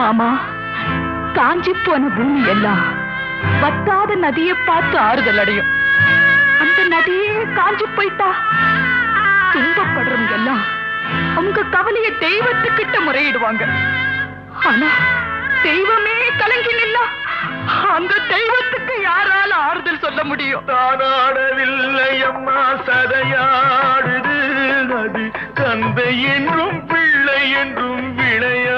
மாமா, காஞ்சி போன பூமி எல்லாம் வத்தாத நதியை பார்த்து ஆறுதல் அடையும். அந்த நதியே காஞ்சி போயிட்டா துன்பப்படுறவங்க எல்லாம் அவங்க கவலைய தெய்வத்துக்கிட்ட முறையிடுவாங்க. ஆனா தெய்வமே கலங்கி நின்னா அந்த தெய்வத்துக்கு யாரால ஆறுதல் சொல்ல முடியும்? தானாடவில்லை அம்மா, சதையாடுது. அது தந்தை என்றும் பிள்ளை என்றும் விளையா